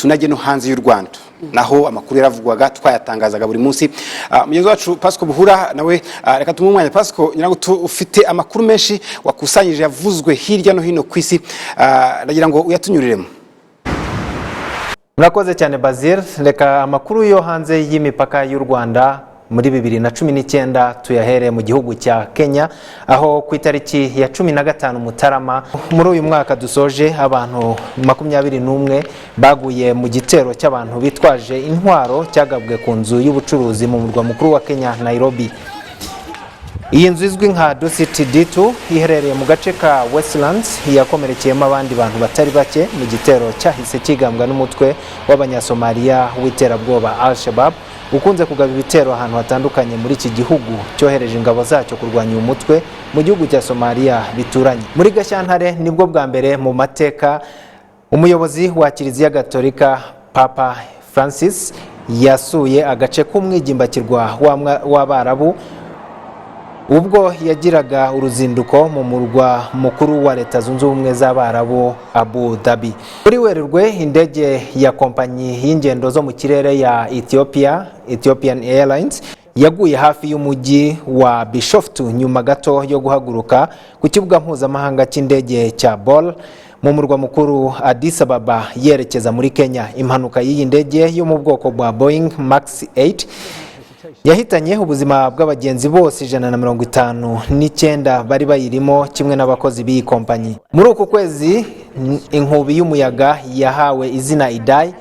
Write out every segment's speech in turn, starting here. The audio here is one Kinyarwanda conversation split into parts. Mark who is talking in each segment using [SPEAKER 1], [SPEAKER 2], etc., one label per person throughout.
[SPEAKER 1] tunajye no hanze y'u Rwanda naho amakuru yaravugwaga twayatangazaga buri munsi. Mugenzi wacu Pasco Buhura nawe reka tumuhe umwanya. Pasco, nyirago ufite amakuru menshi wakusanyije yavuzwe hirya no hino ku isi, ndagira ngo uyatunyuriremo.
[SPEAKER 2] Murakoze cyane Bazil. Reka amakuru yo hanze y'imipaka y'u Rwanda muri 2019 tuyahere mu gihugu cya Kenya, aho ku itariki ya 15 Mutarama muri uyu mwaka dusoje abantu 21 baguye mu gitero cy'abantu bitwaje intwaro cyagabwe ku nzu y'ubucuruzi mu murwa mukuru wa Kenya, Nairobi. Iyi nzu izwi nka Dusit D2 iherereye mu gace ka Westlands yakomerekeyemo abandi bantu batari bake mu gitero cyahise kigambwa n'umutwe w'Abanyasomaliya w'iterabwoba Al-Shabaab ukunze kugaba ibitero ahantu hatandukanye muri iki gihugu cyohereje ingabo zacyo kurwanya uyu mutwe mu gihugu cya Somalia bituranye. Muri Gashyantare nibwo bwa mbere mu mateka umuyobozi wa Kiliziya Gatolika Papa Francis yasuye agace k'umwigimbakirwa w'Abarabu ubwo yagiraga uruzinduko mu murwa mukuru wa Leta Zunze Ubumwe z'Abarabu Abu Dhabi. Muri Werurwe indege ya kompanyi y'ingendo zo mu kirere ya Ethiopian Airlines yaguye hafi y'umujyi wa Bishoftu nyuma gato yo guhaguruka ku kibuga mpuzamahanga cy'indege cya Bole mu murwa mukuru Addis Ababa yerekeza muri Kenya. Impanuka y'iyi ndege yo mu bwoko bwa Boeing Max 8 yahitanye ubuzima bw'abagenzi bose 159 bari bayirimo kimwe n'abakozi b'iyi kompanyi. Muri uku kwezi inkubi y'umuyaga yahawe izina Idai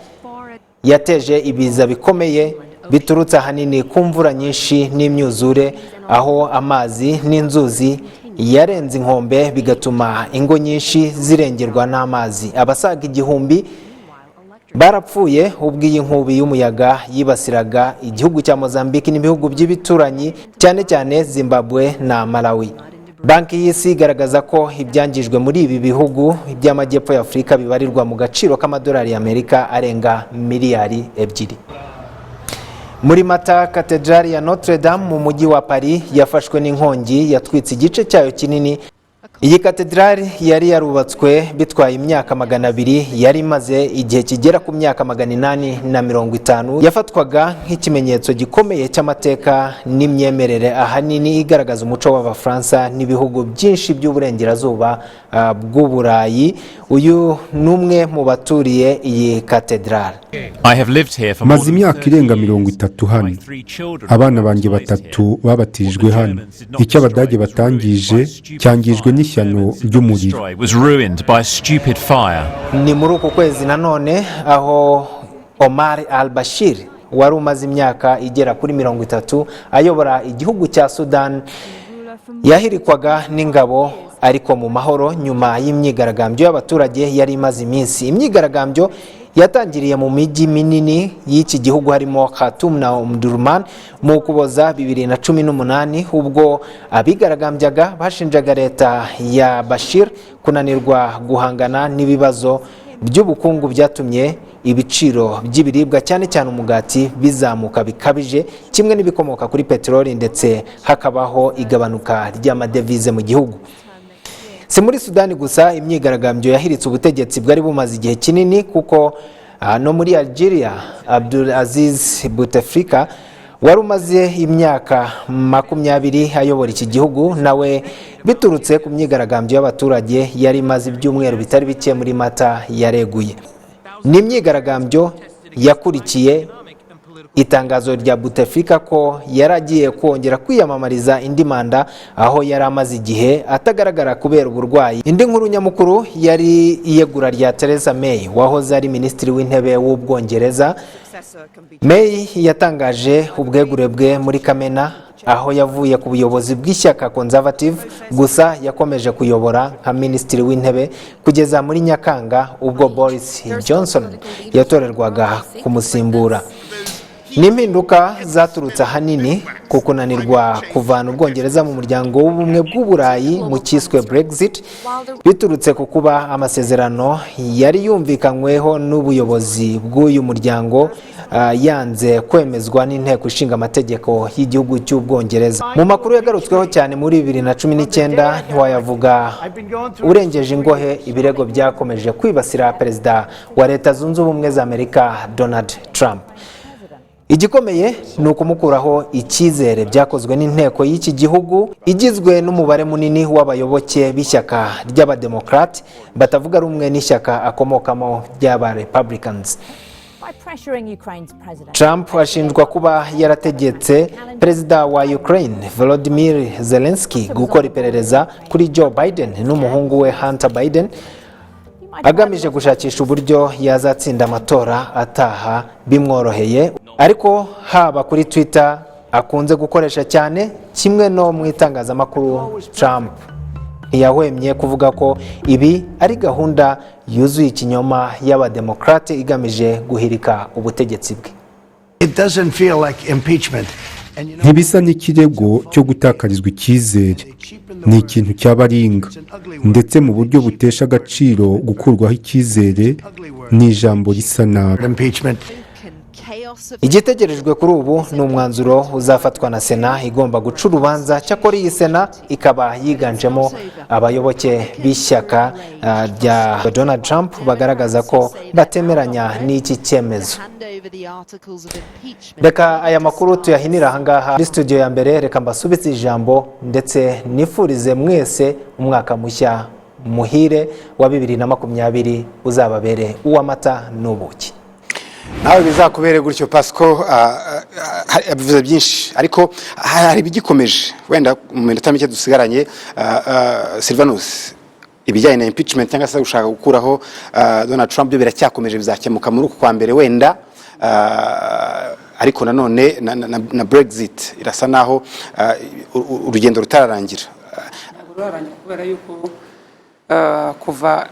[SPEAKER 2] yateje ibiza bikomeye biturutse ahanini ku mvura nyinshi n'imyuzure, aho amazi n'inzuzi yarenze inkombe bigatuma ingo nyinshi zirengerwa n'amazi. Abasaga 1000 barapfuye ubwo iyi nkubi y'umuyaga yibasiraga igihugu cya Mozambique n'ibihugu by'ibituranyi cyane cyane Zimbabwe na Malawi. Banki y'Isi igaragaza ko ibyangijwe muri ibi bihugu by'amajyepfo ya Afurika bibarirwa mu gaciro k'amadolari y'Amerika arenga miliyari 2. Muri Mata, Katedrali ya Notre Dame mu mujyi wa Paris yafashwe n'inkongi yatwitse igice cyayo kinini. Iyi katedrali yari yarubatswe bitwaye imyaka 200, yari maze igihe kigera ku myaka 850, yafatwaga nk'ikimenyetso gikomeye cy'amateka n'imyemerere ahanini igaragaza umuco w'Abafaransa n'ibihugu byinshi by'uburengerazuba bw'Uburayi. Uyu numwe mu baturiye iyi katedrali.
[SPEAKER 3] Maze imyaka irenga 30 hano. Abana banjye 3 babatijwe hano. Icyo Abadage batangije cyangijwe n'ishyano ry'umuriro.
[SPEAKER 2] Ni muri uku kwezi nanone aho Omar al-Bashir wari umaze imyaka igera kuri 30 ayobora igihugu cya Sudan yahirikwaga n'ingabo ariko mu mahoro nyuma y'imyigaragambyo y'abaturage yari imaze iminsi. Imyigaragambyo yatangiriye mu mijyi minini y'iki gihugu harimo Khartoum na Omdurman mu Ukuboza 2018 ubwo abigaragambyaga bashinjaga leta ya Bashir kunanirwa guhangana n'ibibazo by'ubukungu byatumye ibiciro by'ibiribwa cyane cyane umugati bizamuka bikabije kimwe n'ibikomoka kuri peteroli ndetse hakabaho igabanuka ry'amadevize mu gihugu. Si muri Sudani gusa imyigaragambyo yahiritse ubutegetsi bwari bumaze igihe kinini kuko no muri Algeria Abdul Aziz Bouteflika wari umaze imyaka 20 ayobora iki gihugu nawe biturutse ku myigaragambyo y'abaturage yari imaze ibyumweru bitari bike muri Mata yareguye. Ni imyigaragambyo yakurikiye itangazo rya Bouteflika ko yaragiye kongera kwiyamamariza indi manda aho yari amaze igihe atagaragara kubera uburwayi. Indi nkuru nyamukuru yari iyegura rya Theresa May wahoze ari minisitiri w'intebe w'Ubwongereza. May yatangaje ubwegure bwe muri Kamena aho yavuye ku buyobozi bw'ishyaka Conservative gusa yakomeje kuyobora nka minisitiri w'intebe kugeza muri Nyakanga ubwo Boris Johnson yatorerwaga kumusimbura. n'impinduka zaturutse ahanini ku kunanirwa kuvana ubwongereza mu muryango w'ubumwe bw'uburayi mu cyiswe Brexit biturutse ku kuba amasezerano yari yumvikanyweho n'ubuyobozi bw'uyu muryango yanze kwemezwa n'inteko ishinga amategeko y'igihugu cy'ubwongereza. Mu makuru yagarutsweho cyane muri 2019 ntiwayavuga urengeje ingohe ibirego byakomeje kwibasira perezida wa Leta Zunze Ubumwe za Amerika Donald Trump. Igikomeye ni ukumukuraho icyizere byakozwe n'inteko y'iki gihugu igizwe n'umubare munini w'abayoboke b'ishyaka ry'abademokrate batavuga rumwe n'ishyaka akomokamo ry'aba Republicans. Trump ashinjwa kuba yarategetse perezida wa Ukraine Volodymyr Zelensky gukora iperereza kuri Joe Biden n'umuhungu we Hunter Biden agamije gushakisha uburyo yazatsinda amatora ataha bimworoheye, ariko haba kuri Twitter akunze gukoresha cyane kimwe no mu itangazamakuru, Trump ntiyahwemye kuvuga ko ibi ari gahunda yuzuye ikinyoma y'abademokrate igamije guhirika ubutegetsi bwe.
[SPEAKER 3] ntibisa n'ikirego cyo gutakarizwa icyizere, ni ikintu cy'abaringa, ndetse mu buryo butesha agaciro gukurwaho icyizere ni ijambo risa nabi.
[SPEAKER 2] Igitegerejwe kuri ubu ni umwanzuro uzafatwa na Sena igomba guca urubanza. Cyakora iyi Sena ikaba yiganjemo abayoboke b'ishyaka rya Donald Trump bagaragaza ko batemeranya n'iki cyemezo. Reka aya makuru tuyahinira ahangaha muri studio ya mbere. Reka mbasubize ijambo ndetse nifurize mwese umwaka mushya muhire wa 2020 uzababere uw'amata n'ubuki.
[SPEAKER 1] Nawe bizakubere gutyo Pasco. Abivuze byinshi ariko hari bigikomeje, wenda mu minota mike dusigaranye. Silvanus, ibijyanye na impeachment cyangwa se gushaka gukuraho Donald Trump byo biracyakomeje, bizakemuka muri uku kwa mbere wenda, ariko nanone na Brexit irasa naho urugendo rutararangira.
[SPEAKER 4] Kubera yuko kuva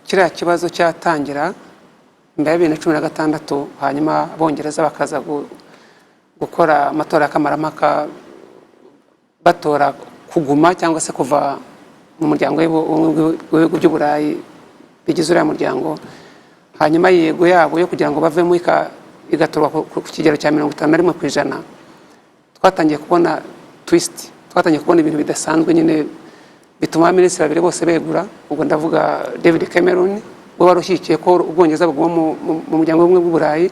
[SPEAKER 4] kiriya kibazo cyatangira mbere ya 2016 hanyuma Abongereza bakaza gukora amatora y'akamaramaka batora kuguma cyangwa se kuva mu muryango w'ibihugu by'uburayi bigize uriya muryango, hanyuma yego yabo yo kugira ngo bavemo igatorwa ku kigero cya 51%, twatangiye kubona twist, twatangiye kubona ibintu bidasanzwe nyine bituma minisitiri babiri bose begura. Ubwo ndavuga David Cameron we warushyikiye ko ubwongereza buguma mu muryango w'ubumwe bw'uburayi,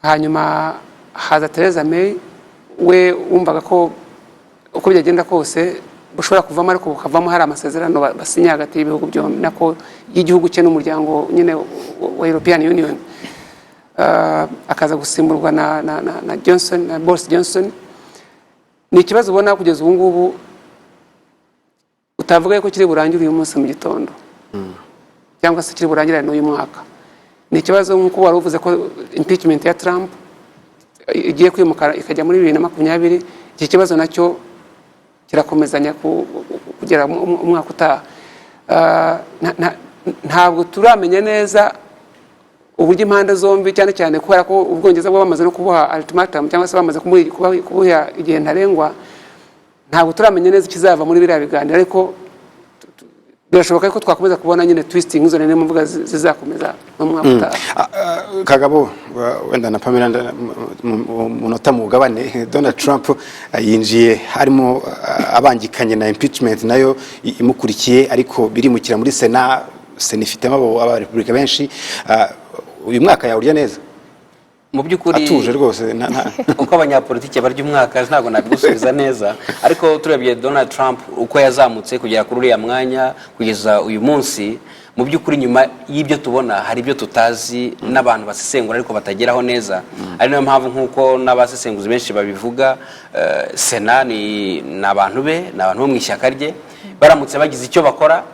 [SPEAKER 4] hanyuma haza Theresa May we wumvaga ko uko byagenda kose bushobora kuvamo, ariko bukavamo hari amasezerano basinya hagati y'ibihugu byombi nako y'igihugu cye n'umuryango nyine wa European Union. Akaza gusimburwa na Johnson, na Boris Johnson. Ni ikibazo ubona kugeza ubu ngubu utavuga ko kiri burangire uyu munsi mu gitondo cyangwa se kiri burangirane n'uyu mwaka. Ni ikibazo nk'uko wari uvuze ko impeachment ya Trump igiye kwimuka ikajya muri 2020, iki kibazo nacyo kirakomezanya kugera umwaka utaha. Ntabwo turamenya neza uburyo impande zombi, cyane cyane kubera ko ubwongereza bwo bamaze no kubuha ultimatum cyangwa se bamaze kubuha igihe ntarengwa. Ntabwo turamenya neza ikizava muri biriya biganiro, ariko birashoboka ko twakomeza kubona nyine twisting izo nene mvuga zizakomeza mu mwaka utaha.
[SPEAKER 1] Kagabo, wenda na Pamela munota mugabane, Donald Trump yinjiye harimo abangikanye na impeachment nayo imukurikiye, ariko birimukira muri Sena ifitemo aba Republika benshi. Uyu mwaka yawurya neza
[SPEAKER 5] mu by'ukuri
[SPEAKER 1] atuje rwose
[SPEAKER 5] uko abanyapolitike barya umwaka ntabwo nabigusubiza neza, ariko turebye Donald Trump uko yazamutse kugera kuri uriya mwanya kugeza uyu munsi, mu by'ukuri nyuma y'ibyo tubona hari ibyo tutazi n'abantu basesengura ariko batageraho neza. Ari nayo mpamvu nk'uko n'abasesenguzi benshi babivuga, Sena ni abantu be, ni abantu bo mu ishyaka rye, baramutse bagize icyo bakora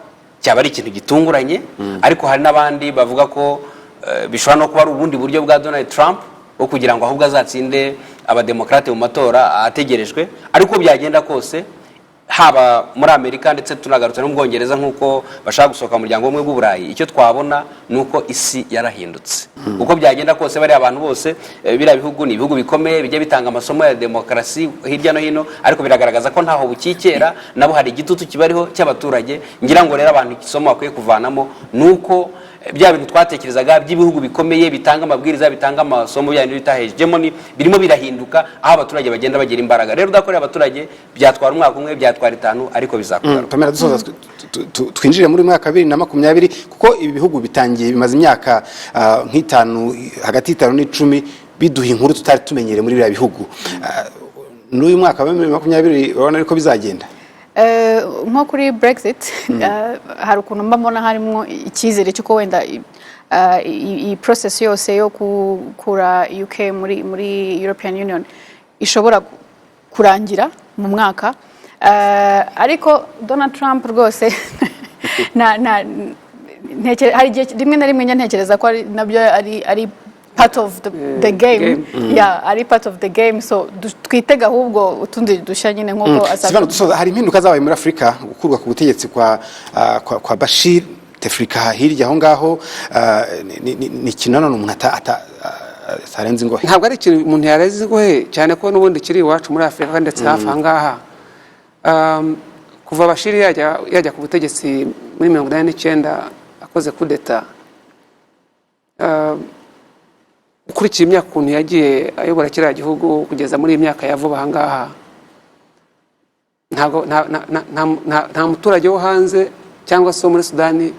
[SPEAKER 5] cyaba ari ikintu gitunguranye. Ariko hari n'abandi bavuga ko bishobora no kuba ari ubundi buryo bwa Donald Trump wo kugira ngo ahubwo azatsinde abademokrate mu matora ategerejwe. Ariko byagenda kose haba muri Amerika ndetse tunagarutse no mu Bwongereza nk'uko bashaka gusohoka mu muryango umwe w'Uburayi, icyo twabona ni uko isi yarahindutse. Uko byagenda kose bari abantu bose biriya bihugu ni ibihugu bikomeye bijya bitanga amasomo ya demokarasi hirya no hino, ariko biragaragaza ko ntaho bukikera, nabo hari igitutu kibariho cy'abaturage. Ngira ngo rero abantu isomo bakwiye kuvanamo nuko bya bintu twatekerezaga by'ibihugu bikomeye bitanga amabwiriza, bitanga amasomo bya bintu bitahejemo birimo birahinduka, aho abaturage bagenda bagira imbaraga. Rero udakorera abaturage byatwara umwaka umwe, byatwara 5, ariko bizakugaruka.
[SPEAKER 1] Pamela, dusoza twinjire muri mwaka 2020 kuko ibi bihugu bitangiye bimaze imyaka nk'itanu, hagati y'itanu n'10 biduha inkuru tutari tumenyere muri biriya bihugu. N'uyu mwaka wa 2020 urabona ariko bizagenda
[SPEAKER 6] nko kuri Brexit. Hari ukuntu mbona harimo icyizere cy'uko wenda iyi process yose yo kura UK muri European Union ishobora kurangira mu mwaka, ariko Donald Trump rwose hari igihe rimwe na rimwe ntekereza ko nabyo ari part of the game. Yeah, ari part of the game, so twitega ahubwo utundi dushya nyine nk'uko
[SPEAKER 1] Sivana, dusoza hari impinduka zabaye muri Afrika, gukurwa ku butegetsi kwa Bashir Tefrika hirya aho ngaho, ni kinano umuntu atarenze ingohe.
[SPEAKER 4] Ntabwo ari ikintu umuntu yareze ingohe cyane ko n'ubundi kiri iwacu muri Afrika ndetse hafi aha ngaha. Kuva Bashir yajya ku butegetsi muri 1989 akoze kudeta, ukurikiye imyaka ukuntu yagiye ayobora kiriya gihugu kugeza muri iyi myaka ya vuba aha ngaha, nta muturage wo hanze cyangwa se wo muri Sudani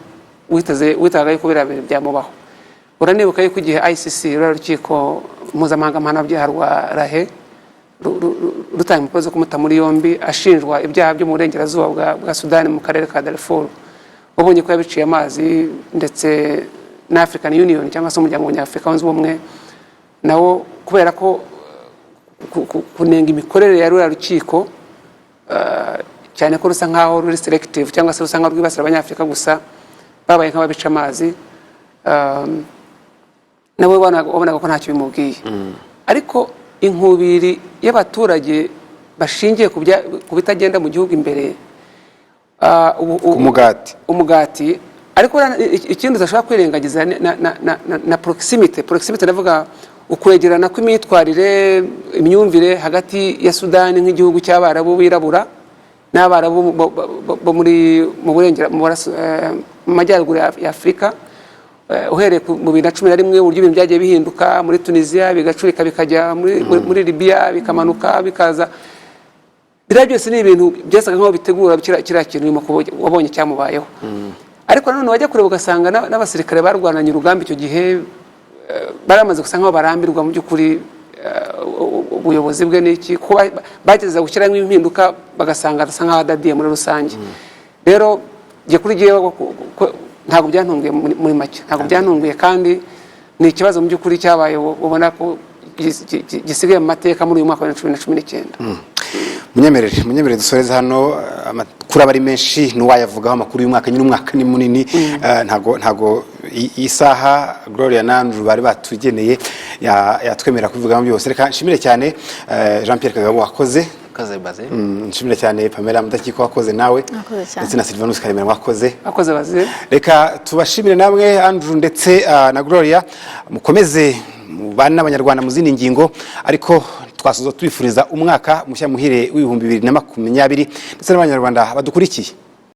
[SPEAKER 4] witaga yuko biriya bintu byamubaho. Uranibuka yuko igihe ICC urukiko mpuzamahanga mpanabyaha rwa Rahe rutanga impapuro zo kumuta muri yombi ashinjwa ibyaha byo mu burengerazuba bwa Sudani mu karere ka Darfur, ubonye ko yabiciye amazi, ndetse na African Union cyangwa se umuryango w'Afurika wunze ubumwe nawo kubera ko kunenga imikorere ya ruriya rukiko, cyane ko rusa nkaho ruri selective cyangwa se rusa nkaho rwibasira abanyafurika gusa, babaye nk'ababica amazi, nawe wabonaga ko ntacyo bimubwiye. Ariko inkubiri y'abaturage bashingiye ku bitagenda mu gihugu imbere, umugati, ariko ikindi udashobora kwirengagiza na proximity ndavuga ukwegerana kw'imyitwarire, imyumvire hagati ya Sudani nk'igihugu cy'Abarabu birabura n'Abarabu bo mu majyaruguru ya Afrika, uhereye mu 2011 uburyo ibintu byagiye bihinduka muri Tunisia, bigacurika bikajya muri Libya, bikamanuka bikaza. Biriya byose ni ibintu byasaga nk'aho bitegura kiriya kintu wabonye cyamubayeho. Ariko nanone wajya kureba ugasanga n'abasirikare barwananye urugamba icyo gihe baramaze gusa nk'aho barambirwa mu by'ukuri ubuyobozi bwe n'iki, kuba bageza gushyiramo impinduka bagasanga asa nk'aho adadiye muri rusange. Rero jye kuri gihe ntabwo byantunguye muri make, ntabwo byantunguye, kandi ni ikibazo mu by'ukuri cyabaye ubona ko gisigaye mu mateka muri uyu mwaka wa 2019.
[SPEAKER 1] Munyemerere dusoreza hano, amakuru aba ari menshi n'uwayavugaho amakuru y'umwaka, nyine umwaka ni munini. Ntago isaha Gloria na Andrew bari batugeneye yatwemera kuvugamo byose. Reka nshimire cyane Jean Pierre Kagabo wakoze. Nshimire cyane Pamela Mudakiko wakoze nawe, ndetse na Sylvanus Karemera wakoze.
[SPEAKER 4] Baze.
[SPEAKER 1] Reka tubashimire namwe Andrew ndetse na Gloria, mukomeze mubane n'abanyarwanda mu zindi ngingo, ariko twasoza tubifuriza umwaka mushya muhire w'2020 ndetse n'abanyarwanda badukurikiye.